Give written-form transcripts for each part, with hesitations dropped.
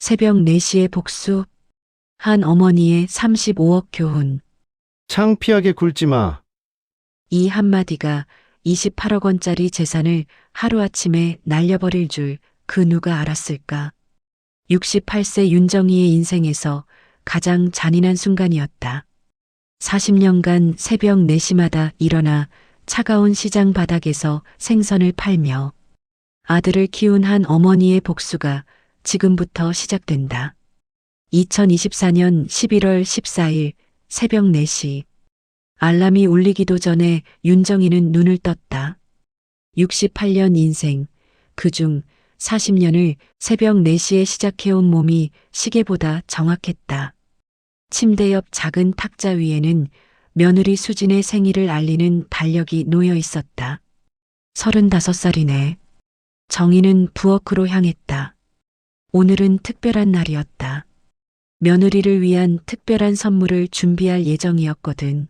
새벽 4시에 복수. 한 어머니의 35억 교훈. 창피하게 굴지 마. 이 한마디가 28억 원짜리 재산을 하루아침에 날려버릴 줄 그 누가 알았을까. 68세 윤정희의 인생에서 가장 잔인한 순간이었다. 40년간 새벽 4시마다 일어나 차가운 시장 바닥에서 생선을 팔며 아들을 키운 한 어머니의 복수가 지금부터 시작된다. 2024년 11월 14일 새벽 4시. 알람이 울리기도 전에 윤정희는 눈을 떴다. 68년 인생, 그중 40년을 새벽 4시에 시작해온 몸이 시계보다 정확했다. 침대 옆 작은 탁자 위에는 며느리 수진의 생일을 알리는 달력이 놓여 있었다. 35살이네. 정희는 부엌으로 향했다. 오늘은 특별한 날이었다. 며느리를 위한 특별한 선물을 준비할 예정이었거든.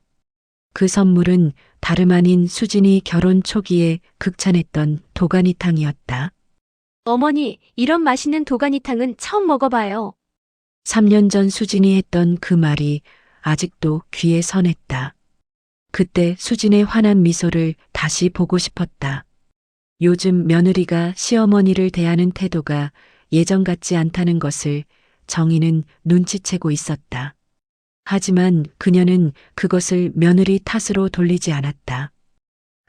그 선물은 다름 아닌 수진이 결혼 초기에 극찬했던 도가니탕이었다. 어머니, 이런 맛있는 도가니탕은 처음 먹어봐요. 3년 전 수진이 했던 그 말이 아직도 귀에 선했다. 그때 수진의 환한 미소를 다시 보고 싶었다. 요즘 며느리가 시어머니를 대하는 태도가 예전 같지 않다는 것을 정희는 눈치채고 있었다. 하지만 그녀는 그것을 며느리 탓으로 돌리지 않았다.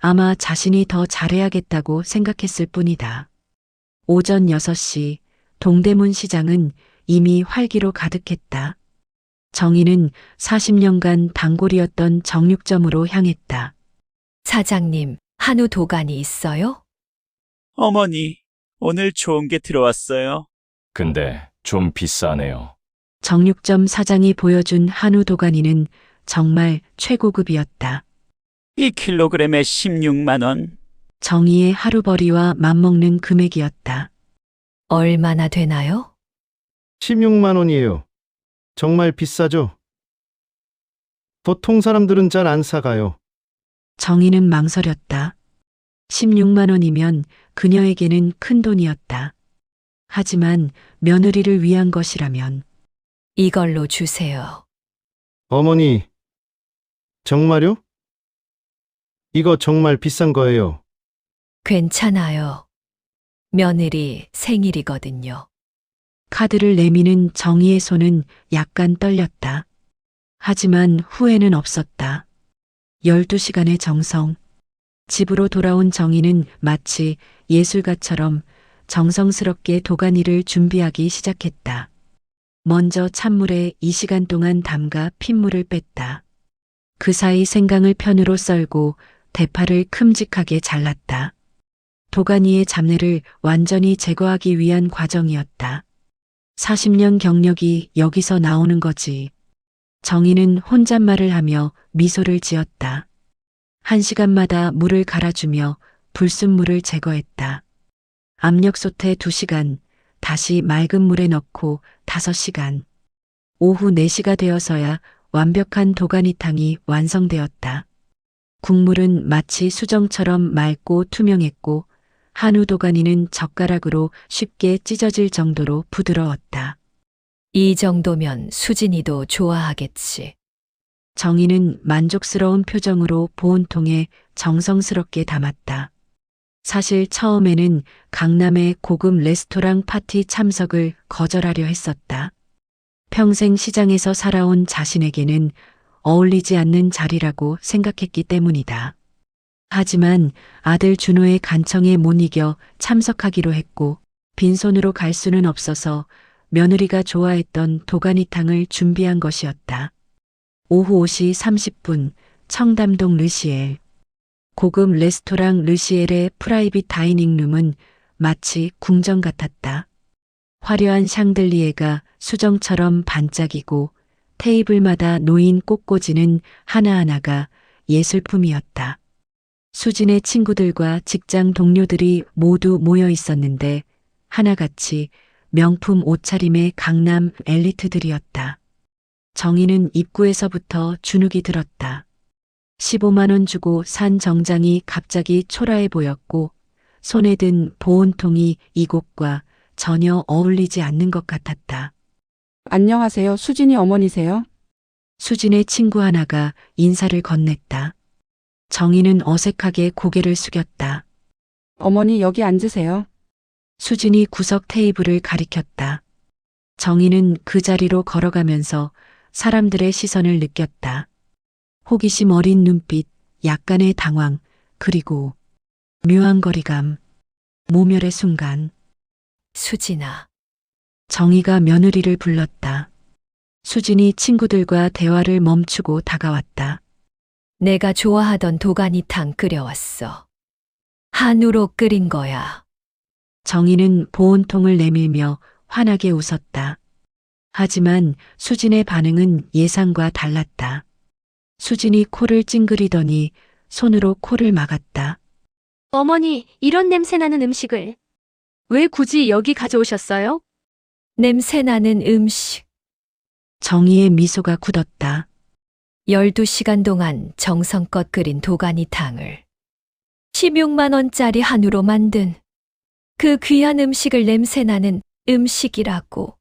아마 자신이 더 잘해야겠다고 생각했을 뿐이다. 오전 6시 동대문 시장은 이미 활기로 가득했다. 정희는 40년간 단골이었던 정육점으로 향했다. 사장님, 한우 도가니 있어요? 어머니, 오늘 좋은 게 들어왔어요. 근데 좀 비싸네요. 정육점 사장이 보여준 한우 도가니는 정말 최고급이었다. 1kg에 16만 원. 정희의 하루벌이와 맞먹는 금액이었다. 얼마나 되나요? 16만 원이에요. 정말 비싸죠? 보통 사람들은 잘 안 사가요. 정희는 망설였다. 16만 원이면 그녀에게는 큰 돈이었다. 하지만 며느리를 위한 것이라면 이걸로 주세요. 어머니, 정말요? 이거 정말 비싼 거예요. 괜찮아요. 며느리 생일이거든요. 카드를 내미는 정희의 손은 약간 떨렸다. 하지만 후회는 없었다. 12시간의 정성. 집으로 돌아온 정희는 마치 예술가처럼 정성스럽게 도가니를 준비하기 시작했다. 먼저 찬물에 2시간 동안 담가 핏물을 뺐다. 그 사이 생강을 편으로 썰고 대파를 큼직하게 잘랐다. 도가니의 잡내를 완전히 제거하기 위한 과정이었다. 40년 경력이 여기서 나오는 거지. 정희는 혼잣말을 하며 미소를 지었다. 1시간마다 물을 갈아주며 불순물을 제거했다. 압력솥에 2시간, 다시 맑은 물에 넣고 5시간. 오후 4시가 되어서야 완벽한 도가니탕이 완성되었다. 국물은 마치 수정처럼 맑고 투명했고 한우 도가니는 젓가락으로 쉽게 찢어질 정도로 부드러웠다. 이 정도면 수진이도 좋아하겠지. 정희는 만족스러운 표정으로 보온통에 정성스럽게 담았다. 사실 처음에는 강남의 고급 레스토랑 파티 참석을 거절하려 했었다. 평생 시장에서 살아온 자신에게는 어울리지 않는 자리라고 생각했기 때문이다. 하지만 아들 준호의 간청에 못 이겨 참석하기로 했고 빈손으로 갈 수는 없어서 며느리가 좋아했던 도가니탕을 준비한 것이었다. 오후 5시 30분 청담동 르시엘. 고급 레스토랑 르시엘의 프라이빗 다이닝룸은 마치 궁전 같았다. 화려한 샹들리에가 수정처럼 반짝이고 테이블마다 놓인 꽃꽂이는 하나하나가 예술품이었다. 수진의 친구들과 직장 동료들이 모두 모여 있었는데 하나같이 명품 옷차림의 강남 엘리트들이었다. 정희는 입구에서부터 주눅이 들었다. 15만 원 주고 산 정장이 갑자기 초라해 보였고 손에 든 보온통이 이곳과 전혀 어울리지 않는 것 같았다. 안녕하세요. 수진이 어머니세요? 수진의 친구 하나가 인사를 건넸다. 정희는 어색하게 고개를 숙였다. 어머니 여기 앉으세요. 수진이 구석 테이블을 가리켰다. 정희는 그 자리로 걸어가면서 사람들의 시선을 느꼈다. 호기심 어린 눈빛, 약간의 당황, 그리고 묘한 거리감, 모멸의 순간. 수진아, 정희가 며느리를 불렀다. 수진이 친구들과 대화를 멈추고 다가왔다. 내가 좋아하던 도가니탕 끓여왔어. 한우로 끓인 거야. 정희는 보온통을 내밀며 환하게 웃었다. 하지만 수진의 반응은 예상과 달랐다. 수진이 코를 찡그리더니 손으로 코를 막았다. 어머니, 이런 냄새 나는 음식을 왜 굳이 여기 가져오셨어요? 냄새 나는 음식. 정희의 미소가 굳었다. 12시간 동안 정성껏 끓인 도가니탕을 16만 원짜리 한우로 만든 그 귀한 음식을 냄새나는 음식이라고.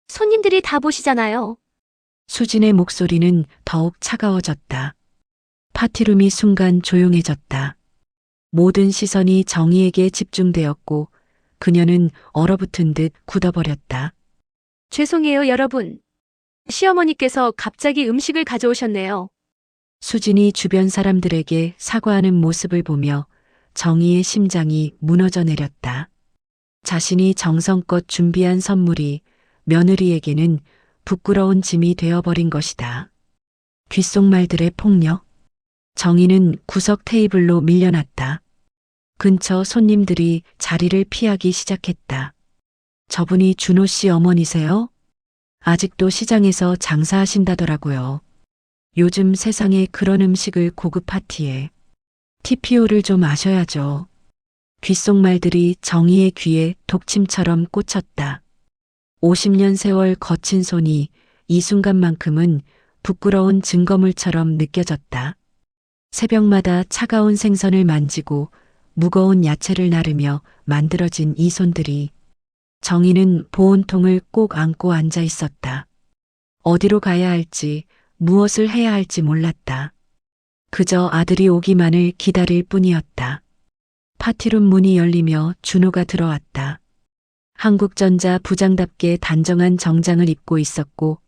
손님들이 다 보시잖아요. 수진의 목소리는 더욱 차가워졌다. 파티룸이 순간 조용해졌다. 모든 시선이 정희에게 집중되었고 그녀는 얼어붙은 듯 굳어버렸다. 죄송해요, 여러분. 시어머니께서 갑자기 음식을 가져오셨네요. 수진이 주변 사람들에게 사과하는 모습을 보며 정희의 심장이 무너져 내렸다. 자신이 정성껏 준비한 선물이 며느리에게는 부끄러운 짐이 되어버린 것이다. 귓속말들의 폭력. 정희는 구석 테이블로 밀려났다. 근처 손님들이 자리를 피하기 시작했다. 저분이 준호 씨 어머니세요? 아직도 시장에서 장사하신다더라고요. 요즘 세상에 그런 음식을 고급 파티에. TPO를 좀 아셔야죠. 귓속말들이 정희의 귀에 독침처럼 꽂혔다. 50년 세월 거친 손이 이 순간만큼은 부끄러운 증거물처럼 느껴졌다. 새벽마다 차가운 생선을 만지고 무거운 야채를 나르며 만들어진 이 손들이. 정희는 보온통을 꼭 안고 앉아 있었다. 어디로 가야 할지, 무엇을 해야 할지 몰랐다. 그저 아들이 오기만을 기다릴 뿐이었다. 파티룸 문이 열리며 준호가 들어왔다. 한국전자 부장답게 단정한 정장을 입고 있었고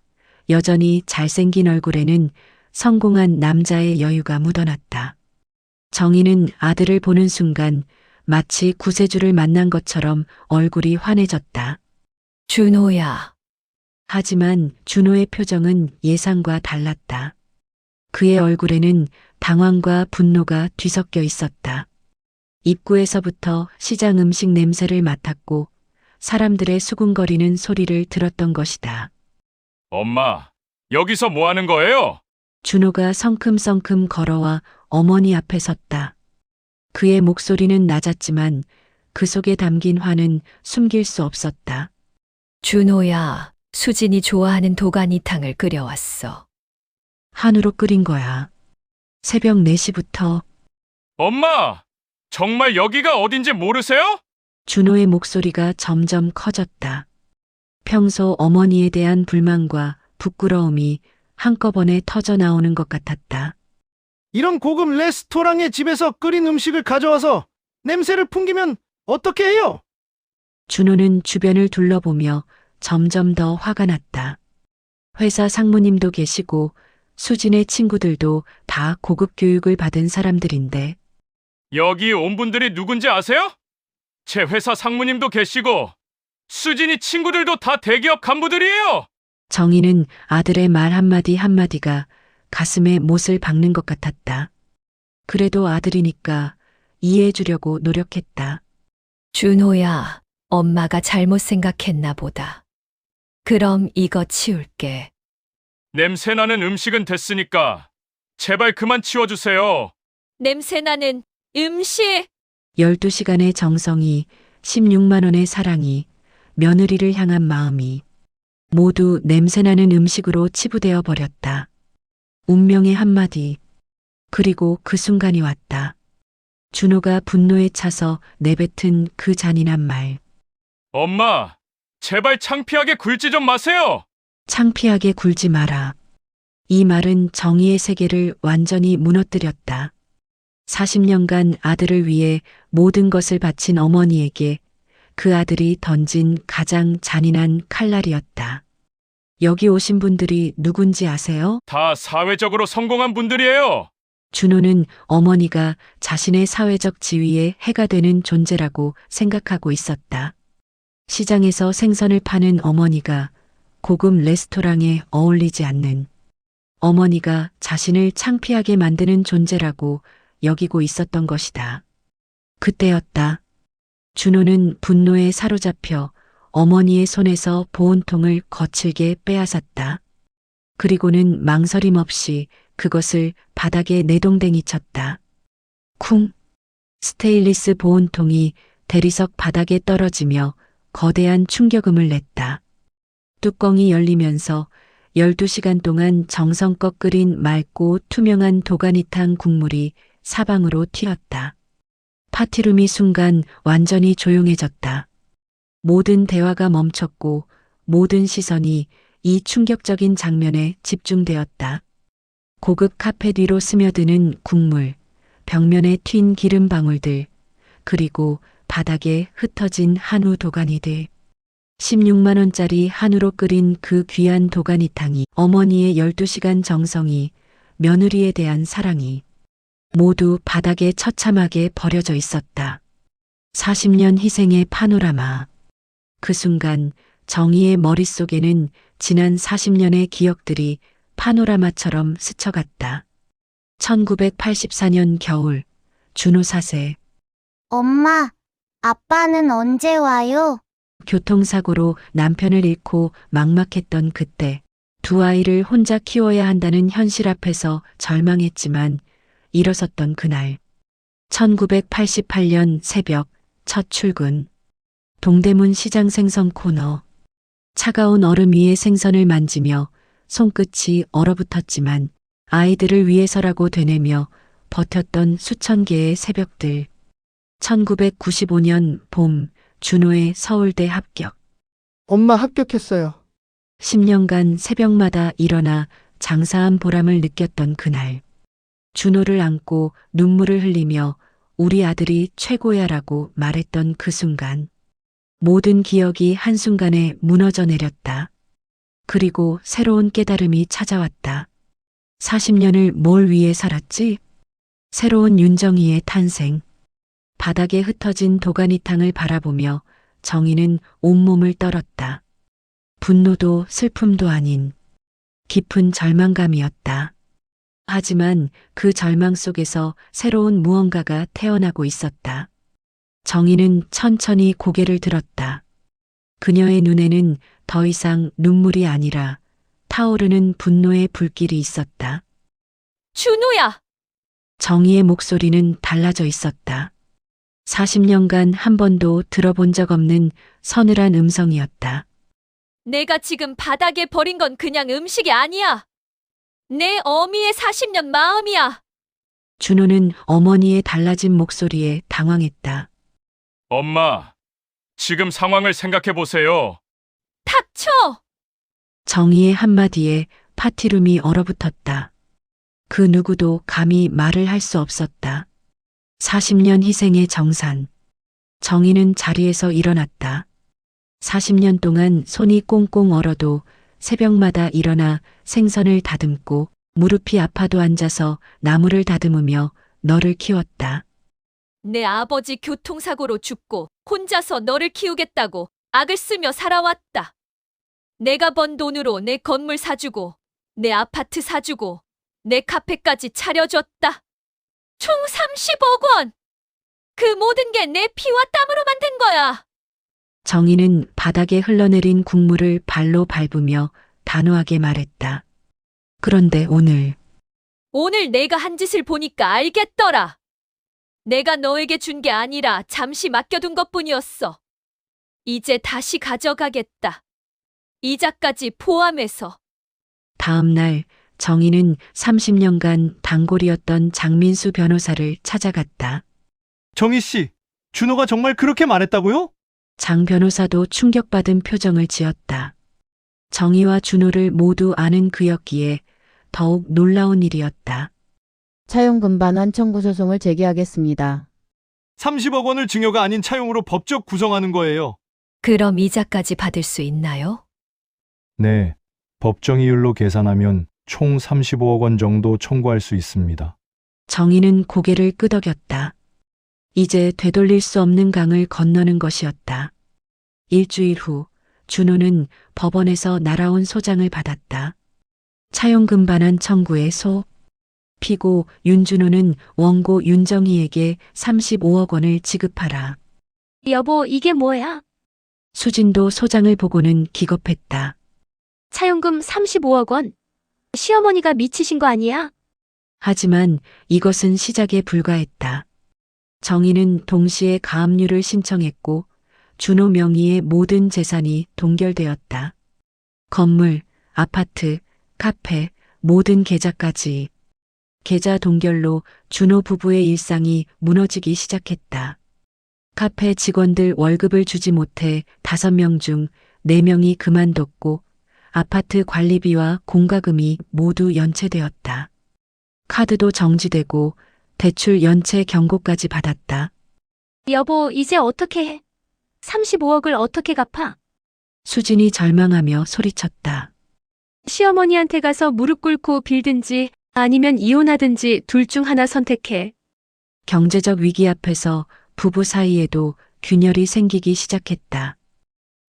여전히 잘생긴 얼굴에는 성공한 남자의 여유가 묻어났다. 정희는 아들을 보는 순간 마치 구세주를 만난 것처럼 얼굴이 환해졌다. 준호야, 하지만 준호의 표정은 예상과 달랐다. 그의 얼굴에는 당황과 분노가 뒤섞여 있었다. 입구에서부터 시장 음식 냄새를 맡았고 사람들의 수군거리는 소리를 들었던 것이다. 엄마, 여기서 뭐 하는 거예요? 준호가 성큼성큼 걸어와 어머니 앞에 섰다. 그의 목소리는 낮았지만 그 속에 담긴 화는 숨길 수 없었다. 준호야, 수진이 좋아하는 도가니탕을 끓여왔어. 한우로 끓인 거야. 새벽 4시부터. 엄마, 정말 여기가 어딘지 모르세요? 준호의 목소리가 점점 커졌다. 평소 어머니에 대한 불만과 부끄러움이 한꺼번에 터져 나오는 것 같았다. 이런 고급 레스토랑의 집에서 끓인 음식을 가져와서 냄새를 풍기면 어떻게 해요? 준호는 주변을 둘러보며 점점 더 화가 났다. 회사 상무님도 계시고 수진의 친구들도 다 고급 교육을 받은 사람들인데 여기 온 분들이 누군지 아세요? 제 회사 상무님도 계시고 수진이 친구들도 다 대기업 간부들이에요. 정희는 아들의 말 한마디 한마디가 가슴에 못을 박는 것 같았다. 그래도 아들이니까 이해해 주려고 노력했다. 준호야, 엄마가 잘못 생각했나 보다. 그럼 이거 치울게. 냄새나는 음식은 됐으니까 제발 그만 치워주세요. 냄새나는 음식! 12시간의 정성이 16만 원의 사랑이 며느리를 향한 마음이 모두 냄새나는 음식으로 치부되어 버렸다. 운명의 한마디. 그리고 그 순간이 왔다. 준호가 분노에 차서 내뱉은 그 잔인한 말. 엄마, 제발 창피하게 굴지 좀 마세요. 창피하게 굴지 마라. 이 말은 정의의 세계를 완전히 무너뜨렸다. 40년간 아들을 위해 모든 것을 바친 어머니에게 그 아들이 던진 가장 잔인한 칼날이었다. 여기 오신 분들이 누군지 아세요? 다 사회적으로 성공한 분들이에요. 준호는 어머니가 자신의 사회적 지위에 해가 되는 존재라고 생각하고 있었다. 시장에서 생선을 파는 어머니가 고급 레스토랑에 어울리지 않는, 어머니가 자신을 창피하게 만드는 존재라고 여기고 있었던 것이다. 그때였다. 준호는 분노에 사로잡혀 어머니의 손에서 보온통을 거칠게 빼앗았다. 그리고는 망설임 없이 그것을 바닥에 내동댕이 쳤다. 쿵! 스테인리스 보온통이 대리석 바닥에 떨어지며 거대한 충격음을 냈다. 뚜껑이 열리면서 12시간 동안 정성껏 끓인 맑고 투명한 도가니탕 국물이 사방으로 튀었다. 파티룸이 순간 완전히 조용해졌다. 모든 대화가 멈췄고 모든 시선이 이 충격적인 장면에 집중되었다. 고급 카펫 위로 스며드는 국물, 벽면에 튄 기름 방울들, 그리고 바닥에 흩어진 한우 도가니들. 16만 원짜리 한우로 끓인 그 귀한 도가니탕이, 어머니의 12시간 정성이, 며느리에 대한 사랑이 모두 바닥에 처참하게 버려져 있었다. 40년 희생의 파노라마. 그 순간 정희의 머릿속에는 지난 40년의 기억들이 파노라마처럼 스쳐갔다. 1984년 겨울, 준호 사세. 엄마, 아빠는 언제 와요? 교통사고로 남편을 잃고 막막했던 그때, 두 아이를 혼자 키워야 한다는 현실 앞에서 절망했지만 일어섰던 그날. 1988년 새벽 첫 출근. 동대문 시장 생선 코너. 차가운 얼음 위에 생선을 만지며 손끝이 얼어붙었지만 아이들을 위해서라고 되뇌며 버텼던 수천 개의 새벽들. 1995년 봄, 준호의 서울대 합격. 엄마 합격했어요. 10년간 새벽마다 일어나 장사한 보람을 느꼈던 그날. 준호를 안고 눈물을 흘리며 우리 아들이 최고야라고 말했던 그 순간. 모든 기억이 한순간에 무너져 내렸다. 그리고 새로운 깨달음이 찾아왔다. 40년을 뭘 위해 살았지? 새로운 윤정희의 탄생. 바닥에 흩어진 도가니탕을 바라보며 정희는 온몸을 떨었다. 분노도 슬픔도 아닌 깊은 절망감이었다. 하지만 그 절망 속에서 새로운 무언가가 태어나고 있었다. 정희는 천천히 고개를 들었다. 그녀의 눈에는 더 이상 눈물이 아니라 타오르는 분노의 불길이 있었다. 준호야! 정희의 목소리는 달라져 있었다. 40년간 한 번도 들어본 적 없는 서늘한 음성이었다. 내가 지금 바닥에 버린 건 그냥 음식이 아니야. 내 어미의 40년 마음이야. 준호는 어머니의 달라진 목소리에 당황했다. 엄마, 지금 상황을 생각해 보세요. 닥쳐! 정희의 한마디에 파티룸이 얼어붙었다. 그 누구도 감히 말을 할 수 없었다. 40년 희생의 정산. 정희는 자리에서 일어났다. 40년 동안 손이 꽁꽁 얼어도 새벽마다 일어나 생선을 다듬고 무릎이 아파도 앉아서 나무를 다듬으며 너를 키웠다. 내 아버지 교통사고로 죽고 혼자서 너를 키우겠다고 악을 쓰며 살아왔다. 내가 번 돈으로 내 건물 사주고 내 아파트 사주고 내 카페까지 차려줬다. 총 30억 원! 그 모든 게 내 피와 땀으로 만든 거야. 정희는 바닥에 흘러내린 국물을 발로 밟으며 단호하게 말했다. 그런데 오늘 내가 한 짓을 보니까 알겠더라. 내가 너에게 준 게 아니라 잠시 맡겨둔 것뿐이었어. 이제 다시 가져가겠다. 이자까지 포함해서. 다음 날 정희는 30년간 단골이었던 장민수 변호사를 찾아갔다. 정희 씨, 준호가 정말 그렇게 말했다고요? 장 변호사도 충격받은 표정을 지었다. 정희와 준호를 모두 아는 그였기에 더욱 놀라운 일이었다. 차용금 반환 청구 소송을 제기하겠습니다. 30억 원을 증여가 아닌 차용으로 법적 구성하는 거예요. 그럼 이자까지 받을 수 있나요? 네, 법정이율로 계산하면 총 35억 원 정도 청구할 수 있습니다. 정희는 고개를 끄덕였다. 이제 되돌릴 수 없는 강을 건너는 것이었다. 일주일 후 준호는 법원에서 날아온 소장을 받았다. 차용금 반환 청구의 소. 피고 윤준호는 원고 윤정희에게 35억 원을 지급하라. 여보, 이게 뭐야? 수진도 소장을 보고는 기겁했다. 차용금 35억 원. 시어머니가 미치신 거 아니야? 하지만 이것은 시작에 불과했다. 정희는 동시에 가압류를 신청했고 준호 명의의 모든 재산이 동결되었다. 건물, 아파트, 카페, 모든 계좌까지. 계좌 동결로 준호 부부의 일상이 무너지기 시작했다. 카페 직원들 월급을 주지 못해 5명 중 4명이 그만뒀고 아파트 관리비와 공과금이 모두 연체되었다. 카드도 정지되고 대출 연체 경고까지 받았다. 여보, 이제 어떻게 해? 35억을 어떻게 갚아? 수진이 절망하며 소리쳤다. 시어머니한테 가서 무릎 꿇고 빌든지 아니면 이혼하든지 둘 중 하나 선택해. 경제적 위기 앞에서 부부 사이에도 균열이 생기기 시작했다.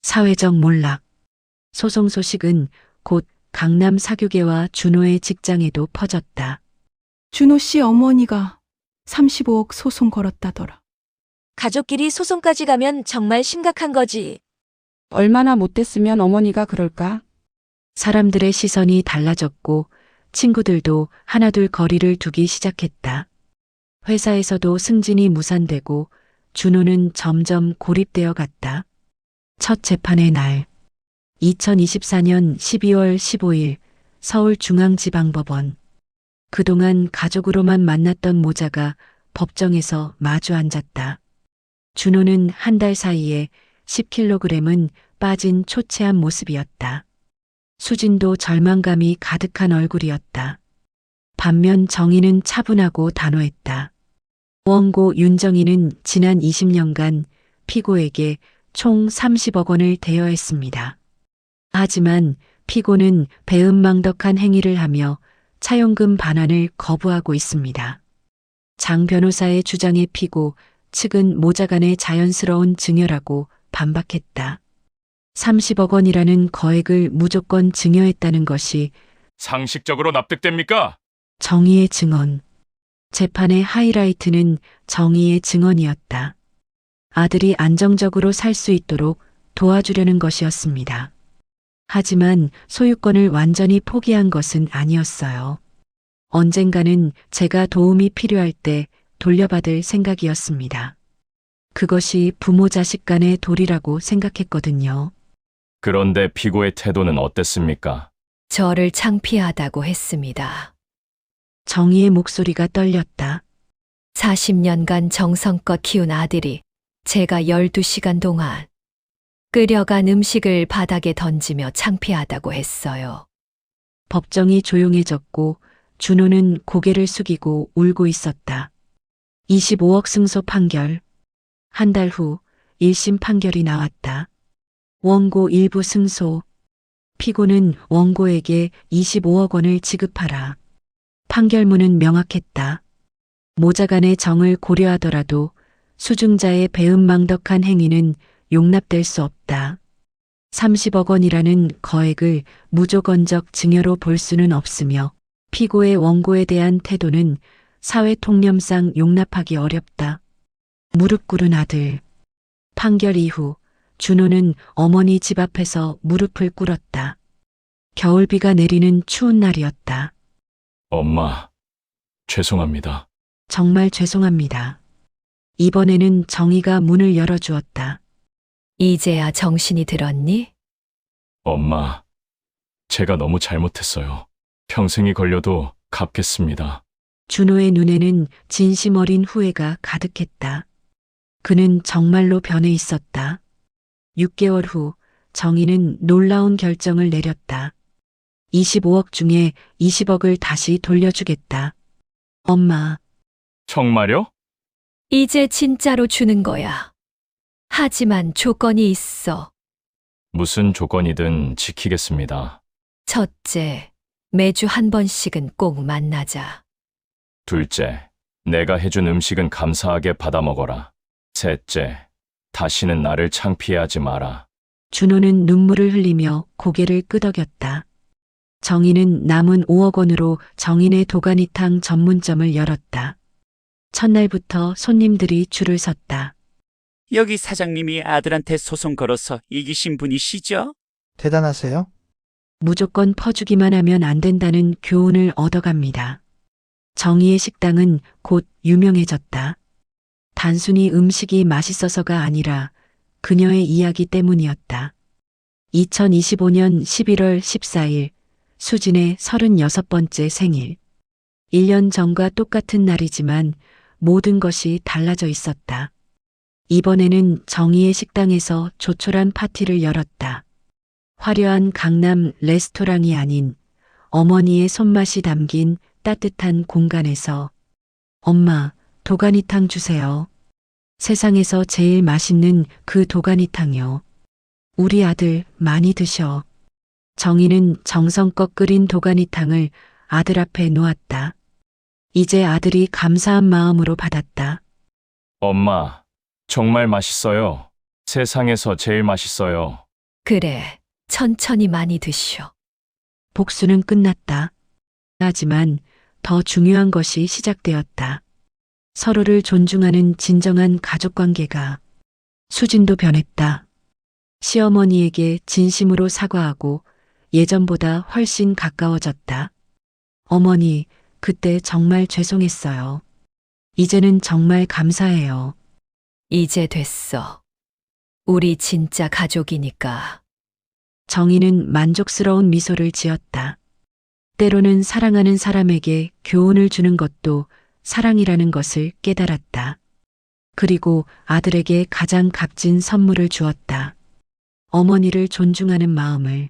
사회적 몰락. 소송 소식은 곧 강남 사교계와 준호의 직장에도 퍼졌다. 준호 씨 어머니가 35억 소송 걸었다더라. 가족끼리 소송까지 가면 정말 심각한 거지. 얼마나 못됐으면 어머니가 그럴까? 사람들의 시선이 달라졌고 친구들도 하나둘 거리를 두기 시작했다. 회사에서도 승진이 무산되고 준호는 점점 고립되어 갔다. 첫 재판의 날. 2024년 12월 15일 서울중앙지방법원. 그동안 가족으로만 만났던 모자가 법정에서 마주 앉았다. 준호는 한 달 사이에 10kg은 빠진 초췌한 모습이었다. 수진도 절망감이 가득한 얼굴이었다. 반면 정희는 차분하고 단호했다. 원고 윤정희는 지난 20년간 피고에게 총 30억 원을 대여했습니다. 하지만 피고는 배은망덕한 행위를 하며 차용금 반환을 거부하고 있습니다. 장 변호사의 주장에 피고 측은 모자간의 자연스러운 증여라고 반박했다. 30억 원이라는 거액을 무조건 증여했다는 것이 상식적으로 납득됩니까? 정의의 증언. 재판의 하이라이트는 정의의 증언이었다. 아들이 안정적으로 살 수 있도록 도와주려는 것이었습니다. 하지만 소유권을 완전히 포기한 것은 아니었어요. 언젠가는 제가 도움이 필요할 때 돌려받을 생각이었습니다. 그것이 부모 자식 간의 도리라고 생각했거든요. 그런데 피고의 태도는 어땠습니까? 저를 창피하다고 했습니다. 정의의 목소리가 떨렸다. 40년간 정성껏 키운 아들이 제가 12시간 동안 끓여간 음식을 바닥에 던지며 창피하다고 했어요. 법정이 조용해졌고 준호는 고개를 숙이고 울고 있었다. 25억 승소 판결. 한 달 후 1심 판결이 나왔다. 원고 일부 승소. 피고는 원고에게 25억 원을 지급하라. 판결문은 명확했다. 모자간의 정을 고려하더라도 수증자의 배은망덕한 행위는 용납될 수 없다. 30억 원이라는 거액을 무조건적 증여로 볼 수는 없으며 피고의 원고에 대한 태도는 사회 통념상 용납하기 어렵다. 무릎 꿇은 아들. 판결 이후 준호는 어머니 집 앞에서 무릎을 꿇었다. 겨울비가 내리는 추운 날이었다. 엄마, 죄송합니다. 정말 죄송합니다. 이번에는 정희가 문을 열어주었다. 이제야 정신이 들었니? 엄마, 제가 너무 잘못했어요. 평생이 걸려도 갚겠습니다. 준호의 눈에는 진심 어린 후회가 가득했다. 그는 정말로 변해 있었다. 6개월 후 정희는 놀라운 결정을 내렸다. 25억 중에 20억을 다시 돌려주겠다. 엄마, 정말요? 이제 진짜로 주는 거야. 하지만 조건이 있어. 무슨 조건이든 지키겠습니다. 첫째, 매주 한 번씩은 꼭 만나자. 둘째, 내가 해준 음식은 감사하게 받아 먹어라. 셋째, 다시는 나를 창피해하지 마라. 준호는 눈물을 흘리며 고개를 끄덕였다. 정희는 남은 5억 원으로 정인의 도가니탕 전문점을 열었다. 첫날부터 손님들이 줄을 섰다. 여기 사장님이 아들한테 소송 걸어서 이기신 분이시죠? 대단하세요. 무조건 퍼주기만 하면 안 된다는 교훈을 얻어갑니다. 정희의 식당은 곧 유명해졌다. 단순히 음식이 맛있어서가 아니라 그녀의 이야기 때문이었다. 2025년 11월 14일 수진의 36번째 생일. 1년 전과 똑같은 날이지만 모든 것이 달라져 있었다. 이번에는 정희의 식당에서 조촐한 파티를 열었다. 화려한 강남 레스토랑이 아닌 어머니의 손맛이 담긴 따뜻한 공간에서 엄마, 도가니탕 주세요. 세상에서 제일 맛있는 그 도가니탕이요. 우리 아들 많이 드셔. 정희는 정성껏 끓인 도가니탕을 아들 앞에 놓았다. 이제 아들이 감사한 마음으로 받았다. 엄마, 정말 맛있어요. 세상에서 제일 맛있어요. 그래, 천천히 많이 드시오. 복수는 끝났다. 하지만 더 중요한 것이 시작되었다. 서로를 존중하는 진정한 가족 관계가. 수진도 변했다. 시어머니에게 진심으로 사과하고 예전보다 훨씬 가까워졌다. 어머니, 그때 정말 죄송했어요. 이제는 정말 감사해요. 이제 됐어. 우리 진짜 가족이니까. 정희는 만족스러운 미소를 지었다. 때로는 사랑하는 사람에게 교훈을 주는 것도 사랑이라는 것을 깨달았다. 그리고 아들에게 가장 값진 선물을 주었다. 어머니를 존중하는 마음을.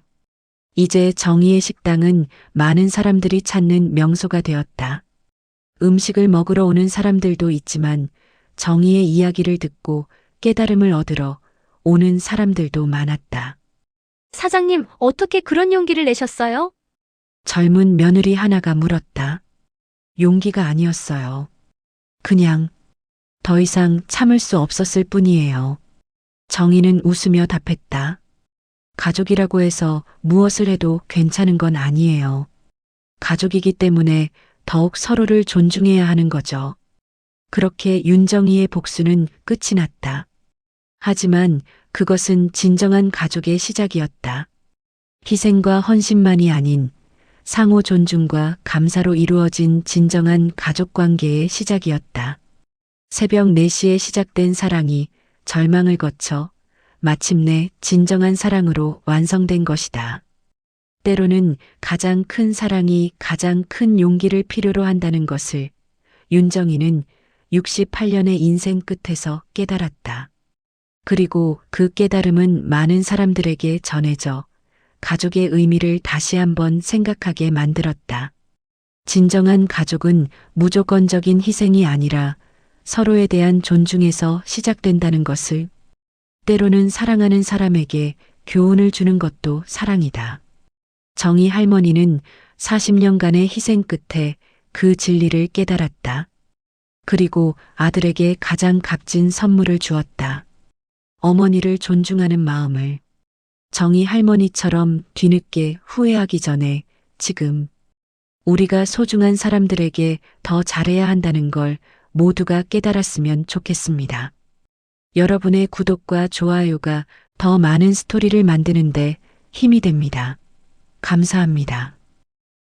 이제 정희의 식당은 많은 사람들이 찾는 명소가 되었다. 음식을 먹으러 오는 사람들도 있지만 정희의 이야기를 듣고 깨달음을 얻으러 오는 사람들도 많았다. 사장님, 어떻게 그런 용기를 내셨어요? 젊은 며느리 하나가 물었다. 용기가 아니었어요. 그냥 더 이상 참을 수 없었을 뿐이에요. 정희는 웃으며 답했다. 가족이라고 해서 무엇을 해도 괜찮은 건 아니에요. 가족이기 때문에 더욱 서로를 존중해야 하는 거죠. 그렇게 윤정희의 복수는 끝이 났다. 하지만 그것은 진정한 가족의 시작이었다. 희생과 헌신만이 아닌 상호 존중과 감사로 이루어진 진정한 가족 관계의 시작이었다. 새벽 4시에 시작된 사랑이 절망을 거쳐 마침내 진정한 사랑으로 완성된 것이다. 때로는 가장 큰 사랑이 가장 큰 용기를 필요로 한다는 것을 윤정희는 68년의 인생 끝에서 깨달았다. 그리고 그 깨달음은 많은 사람들에게 전해져 가족의 의미를 다시 한번 생각하게 만들었다. 진정한 가족은 무조건적인 희생이 아니라 서로에 대한 존중에서 시작된다는 것을, 때로는 사랑하는 사람에게 교훈을 주는 것도 사랑이다. 정희 할머니는 40년간의 희생 끝에 그 진리를 깨달았다. 그리고 아들에게 가장 값진 선물을 주었다. 어머니를 존중하는 마음을. 정희 할머니처럼 뒤늦게 후회하기 전에 지금 우리가 소중한 사람들에게 더 잘해야 한다는 걸 모두가 깨달았으면 좋겠습니다. 여러분의 구독과 좋아요가 더 많은 스토리를 만드는데 힘이 됩니다. 감사합니다.